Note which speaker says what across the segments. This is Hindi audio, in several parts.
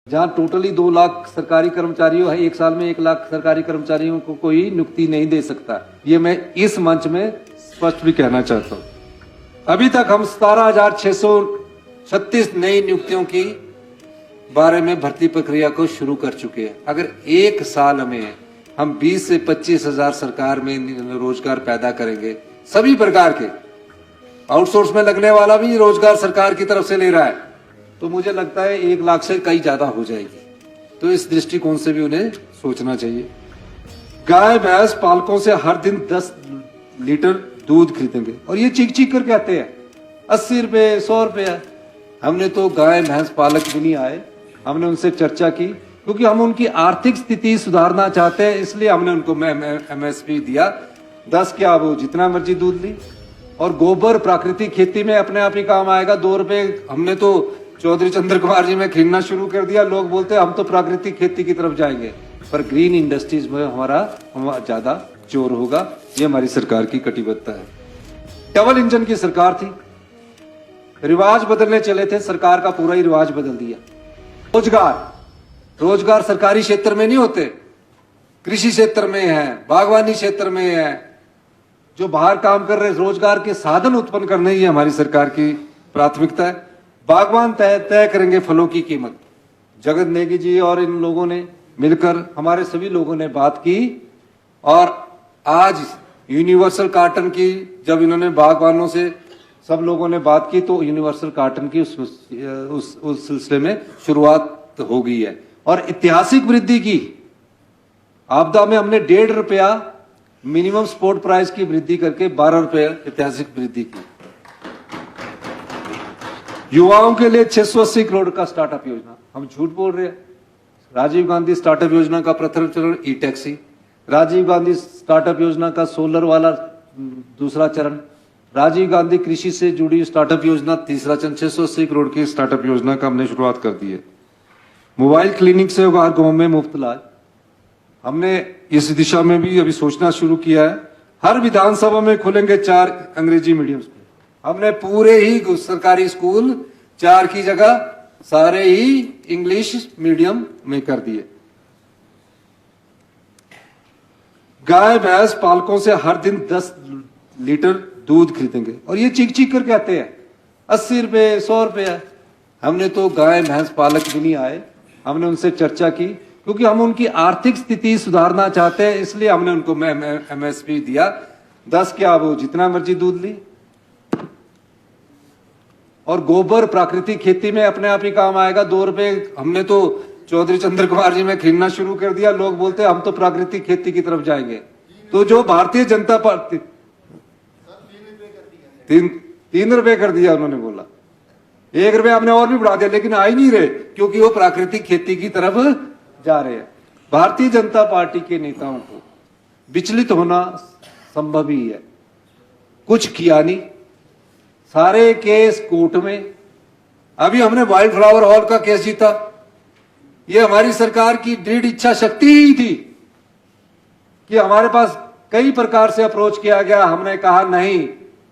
Speaker 1: जहां टोटली 2 लाख सरकारी कर्मचारियों है, एक साल में 1 लाख सरकारी कर्मचारियों को कोई नियुक्ति नहीं दे सकता। ये मैं इस मंच में स्पष्ट भी कहना चाहता हूं। अभी तक हम 17,636 नई नियुक्तियों की बारे में भर्ती प्रक्रिया को शुरू कर चुके हैं। अगर एक साल में हम 20 से 25 हजार सरकार में रोजगार पैदा करेंगे, सभी प्रकार के, आउटसोर्स में लगने वाला भी रोजगार सरकार की तरफ से ले रहा है, तो मुझे लगता है 1 लाख से कहीं ज्यादा हो जाएगी। तो इस दृष्टिकोण से भी उन्हें सोचना चाहिए। गाय भैंस पालकों से हर दिन 10 लीटर दूध खरीदेंगे, और ये चीख चीख कर कहते हैं 80 रुपए 100 रुपया। हमने तो गाय भैंस पालक भी नहीं आए, हमने उनसे चर्चा की, क्योंकि हम उनकी आर्थिक स्थिति सुधारना चाहते हैं, इसलिए हमने उनको MSP दिया। 10 क्या, वो जितना मर्जी दूध ली। और गोबर प्राकृतिक खेती में अपने आप ही काम आएगा। 2 रुपए हमने तो चौधरी चंद्र कुमार जी में खरीदना शुरू कर दिया। लोग बोलते हैं हम तो प्राकृतिक खेती की तरफ जाएंगे, पर ग्रीन इंडस्ट्रीज में हमारा ज्यादा जोर होगा। ये हमारी सरकार की कटिबद्धता है। डबल इंजन की सरकार थी, रिवाज बदलने चले थे, सरकार का पूरा ही रिवाज बदल दिया। रोजगार सरकारी क्षेत्र में नहीं होते, कृषि क्षेत्र में है, बागवानी क्षेत्र में है। जो बाहर काम कर रहे रोजगार के साधन उत्पन्न करने ही हमारी सरकार की प्राथमिकता है। बागवान तय करेंगे फलों की कीमत। जगत नेगी जी और इन लोगों ने मिलकर, हमारे सभी लोगों ने बात की, और आज यूनिवर्सल कार्टन की जब इन्होंने बागवानों से सब लोगों ने बात की, तो यूनिवर्सल कार्टन की उस सिलसिले में शुरुआत हो गई है। और ऐतिहासिक वृद्धि की, आपदा में हमने 1.5 रुपया मिनिमम सपोर्ट प्राइस की वृद्धि करके 12 रुपये ऐतिहासिक वृद्धि की। युवाओं के लिए 680 करोड़ का स्टार्टअप योजना, हम झूठ बोल रहे हैं। राजीव गांधी स्टार्टअप योजना का प्रथम चरण ई टैक्सी, राजीव गांधी स्टार्टअप योजना का सोलर वाला दूसरा चरण, राजीव गांधी कृषि से जुड़ी स्टार्टअप योजना तीसरा चरण, 680 करोड़ की स्टार्टअप योजना का हमने शुरुआत कर दी है। मोबाइल क्लिनिक से होगा हर गांव में मुफ्त इलाज, हमने इस दिशा में भी अभी सोचना शुरू किया है। हर विधानसभा में खुलेंगे 4 अंग्रेजी मीडियम स्कूल। हमने पूरे ही सरकारी स्कूल 4 की जगह सारे ही इंग्लिश मीडियम में कर दिए। गाय भैंस पालकों से हर दिन 10 लीटर दूध खरीदेंगे, और ये चीख चीख कर कहते हैं 80 रुपए 100 रुपया। हमने तो गाय भैंस पालक भी नहीं आए, हमने उनसे चर्चा की, क्योंकि हम उनकी आर्थिक स्थिति सुधारना चाहते हैं, इसलिए हमने उनको MSP दिया। 10 क्या, वो जितना मर्जी दूध ली। और गोबर प्राकृतिक खेती में अपने आप ही काम आएगा। 2 रुपए हमने तो चौधरी चंद्र कुमार जी में खरीदना शुरू कर दिया। लोग बोलते हैं हम तो प्राकृतिक खेती की तरफ जाएंगे। तो जो भारतीय जनता पार्टी 3 रुपए कर दिया, उन्होंने बोला 1 रुपया हमने और भी बढ़ा दिया, लेकिन आ ही नहीं रहे, क्योंकि वो प्राकृतिक खेती की तरफ जा रहे हैं। भारतीय जनता पार्टी के नेताओं को विचलित होना संभव ही है, कुछ किया नहीं, सारे केस कोर्ट में। अभी हमने वाइल्ड फ्लावर हॉल का केस जीता। ये हमारी सरकार की दृढ़ इच्छा शक्ति ही थी कि हमारे पास कई प्रकार से अप्रोच किया गया। हमने कहा नहीं,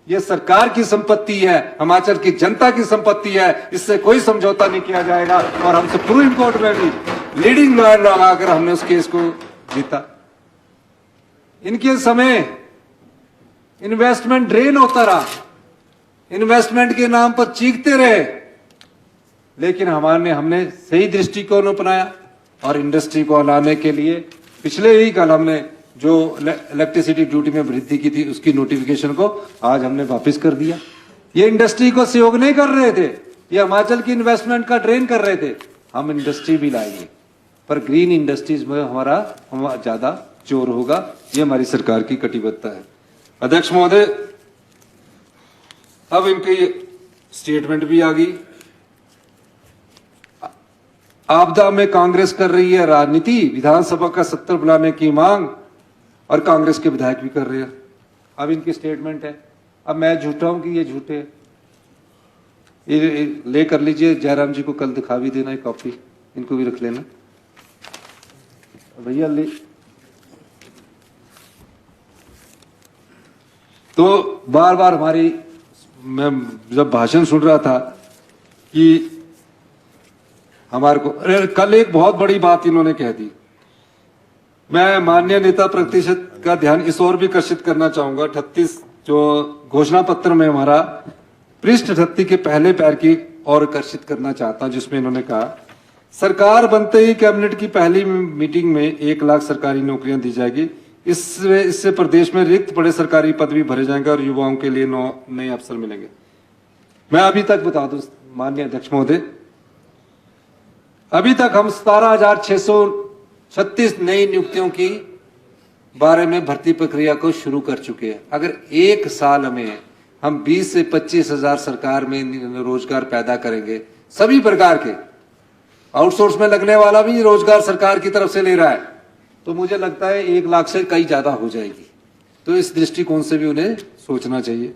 Speaker 1: ये सरकार की संपत्ति है, हिमाचल की जनता की संपत्ति है, इससे कोई समझौता नहीं किया जाएगा। और हम सुप्रीम कोर्ट में भी लीडिंग लॉयर लगाकर हमने उस केस को जीता। इनके समय इन्वेस्टमेंट ड्रेन होता रहा, इन्वेस्टमेंट के नाम पर चीखते रहे, लेकिन हमने सही दृष्टिकोण अपनाया और इंडस्ट्री को लाने के लिए पिछले ही कल हमने जो इलेक्ट्रिसिटी ड्यूटी में वृद्धि की थी, उसकी नोटिफिकेशन को आज हमने वापस कर दिया। ये इंडस्ट्री को सहयोग नहीं कर रहे थे, ये हिमाचल की इन्वेस्टमेंट का ड्रेन कर रहे थे। हम इंडस्ट्री भी लाएंगे, पर ग्रीन इंडस्ट्रीज में हमारा ज्यादा जोर होगा। ये हमारी सरकार की कटिबद्धता है। अध्यक्ष महोदय, अब इनकी स्टेटमेंट भी आ गई। आपदा में कांग्रेस कर रही है राजनीति, विधानसभा का सत्र बुलाने की मांग, और कांग्रेस के विधायक भी कर रहे हैं। अब इनकी स्टेटमेंट है। अब मैं झूठा हूं कि ये झूठे हैं, ये ले कर लीजिए। जयराम जी को कल दिखा भी देना, एक कॉपी इनको भी रख लेना भैया ले। तो बार बार मैं जब भाषण सुन रहा था कि हमारे को। अरे कल एक बहुत बड़ी बात इन्होंने कह दी। मैं माननीय नेता प्रतिशत का ध्यान इस ओर भी आकर्षित करना चाहूंगा। 38 जो घोषणा पत्र में हमारा पृष्ठ 38 के पहले पैर की ओर आकर्षित करना चाहता हूं, जिसमें इन्होंने कहा सरकार बनते ही कैबिनेट की पहली मीटिंग में 1 लाख सरकारी नौकरियां दी जाएगी। इससे प्रदेश में रिक्त पड़े सरकारी पद भी भरे जाएंगे और युवाओं के लिए नए अवसर मिलेंगे। मैं अभी तक बता दूं माननीय अध्यक्ष महोदय, अभी तक हम 17,636 नई नियुक्तियों की बारे में भर्ती प्रक्रिया को शुरू कर चुके हैं। अगर एक साल में हम 20 से 25 हजार सरकार में रोजगार पैदा करेंगे, सभी प्रकार के, आउटसोर्स में लगने वाला भी रोजगार सरकार की तरफ से ले रहा है, तो मुझे लगता है 1 लाख से कई ज्यादा हो जाएगी। तो इस दृष्टिकोण से भी उन्हें सोचना चाहिए।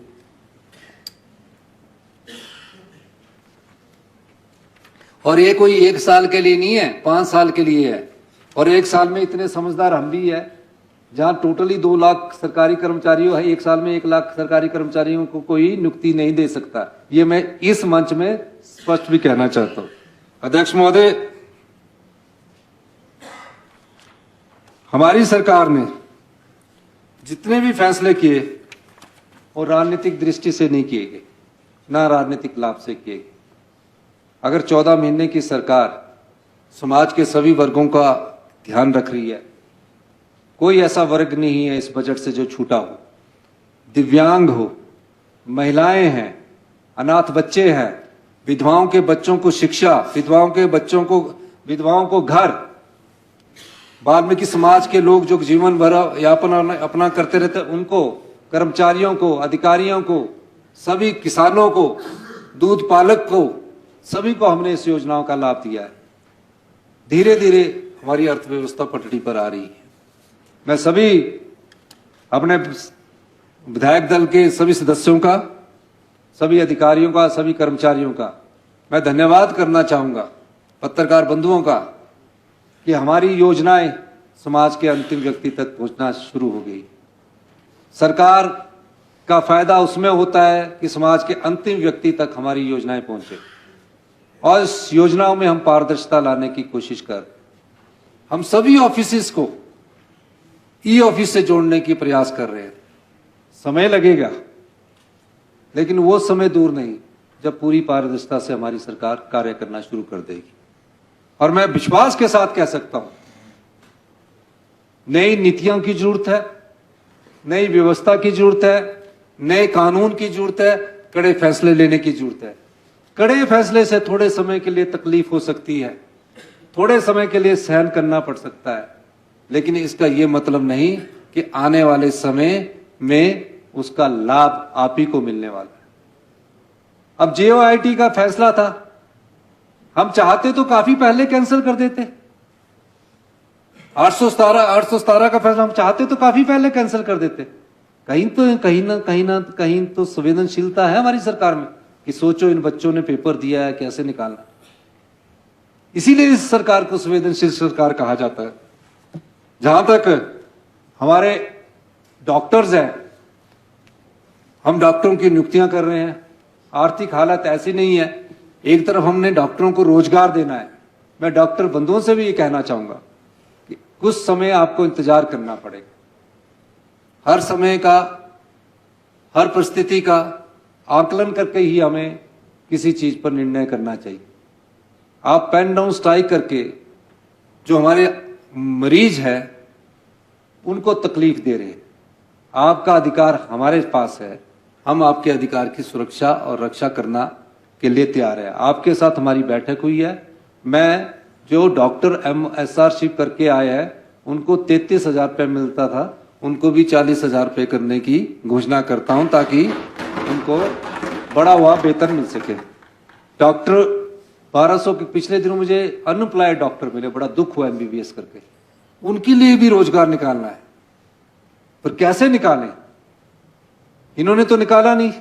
Speaker 1: और ये कोई 1 साल के लिए नहीं है, 5 साल के लिए है। और 1 साल में इतने समझदार हम भी है, जहां टोटली 2 लाख सरकारी कर्मचारियों है, 1 साल में 1 लाख सरकारी कर्मचारियों को कोई नियुक्ति नहीं दे सकता। ये मैं इस मंच में स्पष्ट भी कहना चाहता हूं। अध्यक्ष महोदय, हमारी सरकार ने जितने भी फैसले किए वो राजनीतिक दृष्टि से नहीं किए गए, ना राजनीतिक लाभ से किए गए। अगर 14 महीने की सरकार समाज के सभी वर्गों का ध्यान रख रही है, कोई ऐसा वर्ग नहीं है इस बजट से जो छूटा हो। दिव्यांग हो, महिलाएं हैं, अनाथ बच्चे हैं, विधवाओं के बच्चों को शिक्षा, विधवाओं को घर, वाल्मीकि समाज के लोग जो जीवन भर यापन अपना करते रहते उनको, कर्मचारियों को, अधिकारियों को, सभी किसानों को, दूध पालक को, सभी को हमने इस योजनाओं का लाभ दिया है। धीरे धीरे हमारी अर्थव्यवस्था पटरी पर आ रही है। मैं सभी अपने विधायक दल के सभी सदस्यों का, सभी अधिकारियों का, सभी कर्मचारियों का मैं धन्यवाद करना चाहूंगा, पत्रकार बंधुओं का, कि हमारी योजनाएं समाज के अंतिम व्यक्ति तक पहुंचना शुरू हो गई। सरकार का फायदा उसमें होता है कि समाज के अंतिम व्यक्ति तक हमारी योजनाएं पहुंचे, और इस योजनाओं में हम पारदर्शिता लाने की कोशिश कर, हम सभी ऑफिसेस को ई ऑफिस से जोड़ने की प्रयास कर रहे हैं। समय लगेगा, लेकिन वो समय दूर नहीं जब पूरी पारदर्शिता से हमारी सरकार कार्य करना शुरू कर देगी। और मैं विश्वास के साथ कह सकता हूं, नई नीतियों की जरूरत है, नई व्यवस्था की जरूरत है, नए कानून की जरूरत है, कड़े फैसले लेने की जरूरत है। कड़े फैसले से थोड़े समय के लिए तकलीफ हो सकती है, थोड़े समय के लिए सहन करना पड़ सकता है, लेकिन इसका यह मतलब नहीं कि आने वाले समय में उसका लाभ आप ही को मिलने वाला है। अब JOIT का फैसला था, हम चाहते तो काफी पहले कैंसिल कर देते। 817 का फैसला हम चाहते तो काफी पहले कैंसिल कर देते। कहीं तो संवेदनशीलता है हमारी सरकार में कि सोचो इन बच्चों ने पेपर दिया है, कैसे निकालना। इसीलिए इस सरकार को संवेदनशील सरकार कहा जाता है। जहां तक हमारे डॉक्टर्स हैं, हम डॉक्टरों की नियुक्तियां कर रहे हैं। आर्थिक हालत ऐसी नहीं है, एक तरफ हमने डॉक्टरों को रोजगार देना है। मैं डॉक्टर बंधुओं से भी ये कहना चाहूंगा कि कुछ समय आपको इंतजार करना पड़ेगा। हर समय का, हर परिस्थिति का आकलन करके ही हमें किसी चीज पर निर्णय करना चाहिए। आप पेन डाउन स्ट्राइक करके जो हमारे मरीज है उनको तकलीफ दे रहे हैं। आपका अधिकार हमारे पास है, हम आपके अधिकार की सुरक्षा और रक्षा करना के लिए तैयार है। आपके साथ हमारी बैठक हुई है। मैं जो डॉक्टर MSRशिप करके आए हैं उनको 33,000 रुपये मिलता था, उनको भी 40,000 रुपये करने की घोषणा करता हूं, ताकि उनको बड़ा हुआ वेतन मिल सके। डॉक्टर 1200 के पिछले दिनों मुझे अनएम्प्लॉयड डॉक्टर मिले, बड़ा दुख हुआ MBBS करके। उनके लिए भी रोजगार निकालना है, पर कैसे निकालें? इन्होंने तो निकाला नहीं।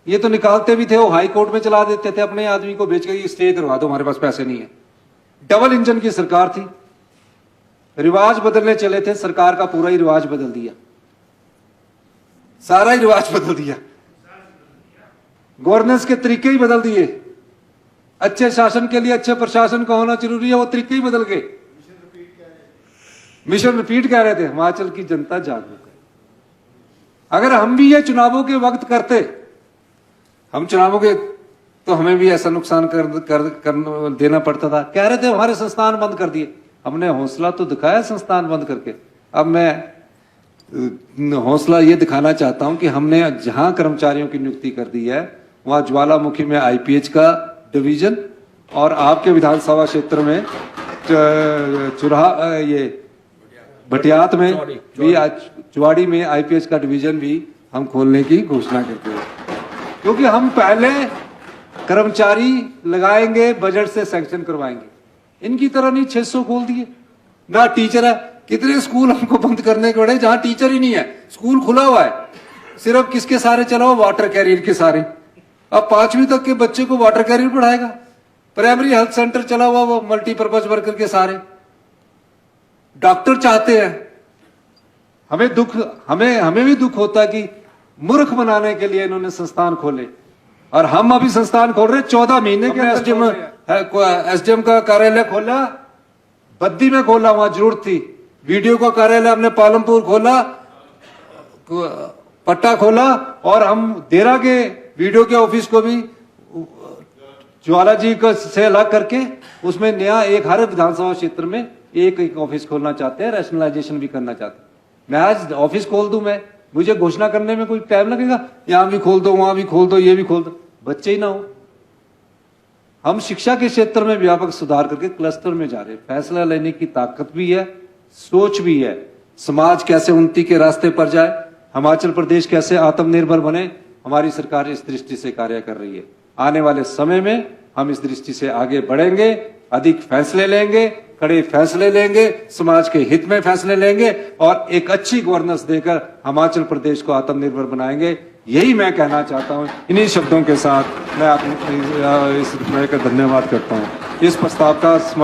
Speaker 1: ये तो निकालते भी थे, वो हाई कोर्ट में चला देते थे, अपने आदमी को बेच के स्टे करवा दो, हमारे पास पैसे नहीं है। डबल इंजन की सरकार थी, रिवाज बदलने चले थे, सरकार का पूरा ही रिवाज बदल दिया, सारा ही रिवाज बदल दिया, गवर्नेंस के तरीके ही बदल दिए। अच्छे शासन के लिए अच्छे प्रशासन का होना जरूरी है, वो तरीके ही बदल गए। मिशन रिपीट कह रहे थे, हिमाचल की जनता जागरूक है। अगर हम भी ये चुनावों के वक्त करते, हम चुनावों के, तो हमें भी ऐसा नुकसान कर देना पड़ता था। कह रहे थे हमारे संस्थान बंद कर दिए, हमने हौसला तो दिखाया संस्थान बंद करके। अब मैं हौसला ये दिखाना चाहता हूं कि हमने जहां कर्मचारियों की नियुक्ति कर दी है, वहां ज्वालामुखी में आईपीएच का डिवीजन, और आपके विधानसभा क्षेत्र में ये भटियात में भी, चुवाड़ी में आईपीएच का डिवीजन भी हम खोलने की घोषणा करते हैं। क्योंकि हम पहले कर्मचारी लगाएंगे, बजट से सैंक्शन करवाएंगे। इनकी तरह नहीं 600 खोल दिए, ना टीचर है। कितने स्कूल हमको बंद करने के पड़े जहां टीचर ही नहीं है, स्कूल खुला हुआ है, सिर्फ किसके सारे चला हुआ, वाटर कैरियर के सारे। अब 5वीं तक के बच्चे को वाटर कैरियर पढ़ाएगा। प्राइमरी हेल्थ सेंटर चला हुआ, वो मल्टीपर्पज वर्कर के सारे। डॉक्टर चाहते हैं, हमें भी दुख होता है कि मूर्ख बनाने के लिए इन्होंने संस्थान खोले, और हम अभी संस्थान खोल रहे। 14 महीने के एसडीएम का कार्यालय खोला, बद्दी में खोला, वहां जरूरत थी। वीडियो का कार्यालय हमने पालमपुर खोला, पट्टा खोला, और हम देरा के वीडियो के ऑफिस को भी ज्वाला जी को से अलग करके उसमें नया एक हर विधानसभा क्षेत्र में एक ऑफिस खोलना चाहते हैं, रैशनलाइजेशन भी करना चाहते हैं। मैं आज ऑफिस खोल दूं, मैं मुझे घोषणा करने में कोई टाइम लगेगा? यहां भी खोल दो, वहां भी खोल दो, ये भी खोल दो, बच्चे ही ना हो। हम शिक्षा के क्षेत्र में व्यापक सुधार करके क्लस्टर में जा रहे हैं। फैसला लेने की ताकत भी है, सोच भी है। समाज कैसे उन्नति के रास्ते पर जाए, हिमाचल प्रदेश कैसे आत्मनिर्भर बने, हमारी सरकार इस दृष्टि से कार्य कर रही है। आने वाले समय में हम इस दृष्टि से आगे बढ़ेंगे, अधिक फैसले लेंगे, कड़े फैसले लेंगे, समाज के हित में फैसले लेंगे, और एक अच्छी गवर्नेंस देकर हिमाचल प्रदेश को आत्मनिर्भर बनाएंगे। यही मैं कहना चाहता हूं। इन्हीं शब्दों के साथ मैं इस धन्यवाद करता हूं। इस प्रस्ताव का समर्थन